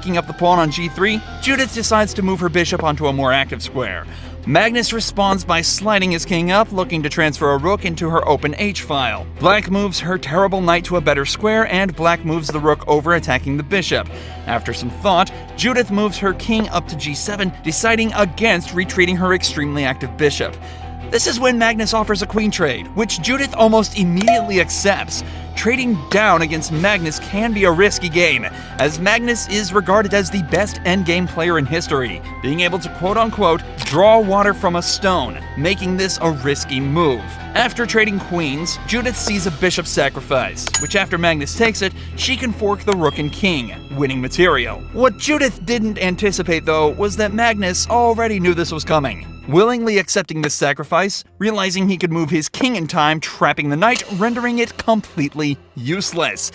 Picking up the pawn on g3, Judith decides to move her bishop onto a more active square. Magnus responds by sliding his king up, looking to transfer a rook into her open h-file. Black moves her terrible knight to a better square, and black moves the rook over, attacking the bishop. After some thought, Judith moves her king up to g7, deciding against retreating her extremely active bishop. This is when Magnus offers a queen trade, which Judith almost immediately accepts. Trading down against Magnus can be a risky game, as Magnus is regarded as the best endgame player in history, being able to quote-unquote draw water from a stone, making this a risky move. After trading queens, Judith sees a bishop sacrifice, which after Magnus takes it, she can fork the rook and king, winning material. What Judith didn't anticipate though was that Magnus already knew this was coming. Willingly accepting this sacrifice, realizing he could move his king in time, trapping the knight, rendering it completely useless.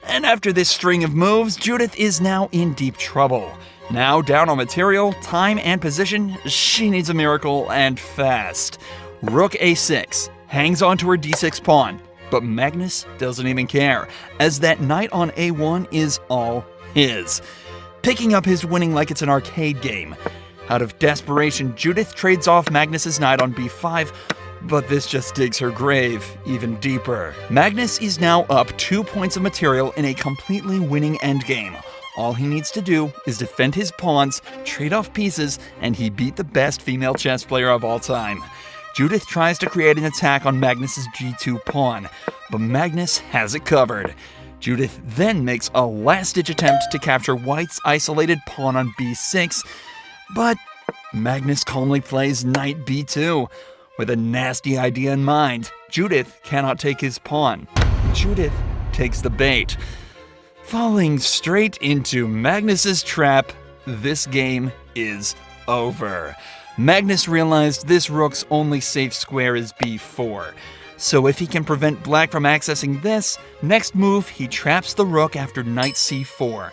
And after this string of moves, Judith is now in deep trouble. Now down on material, time, and position, she needs a miracle, and fast. Rook a6, hangs onto her d6 pawn, but Magnus doesn't even care, as that knight on a1 is all his. Picking up his winning like it's an arcade game. Out of desperation, Judith trades off Magnus's knight on b5, but this just digs her grave even deeper. Magnus is now up 2 points of material in a completely winning endgame. All he needs to do is defend his pawns, trade off pieces, and he beat the best female chess player of all time. Judith tries to create an attack on Magnus's g2 pawn, but Magnus has it covered. Judith then makes a last-ditch attempt to capture White's isolated pawn on b6, but Magnus calmly plays knight b2. With a nasty idea in mind, Judith cannot take his pawn. Judith takes the bait. Falling straight into Magnus's trap, this game is over. Magnus realized this rook's only safe square is b4. So if he can prevent black from accessing this, next move he traps the rook after knight c4.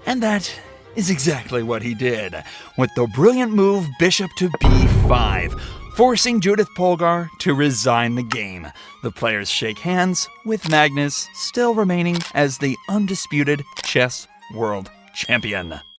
And that is exactly what he did, with the brilliant move bishop to b5, forcing Judith Polgar to resign the game. The players shake hands, with Magnus still remaining as the undisputed chess world champion.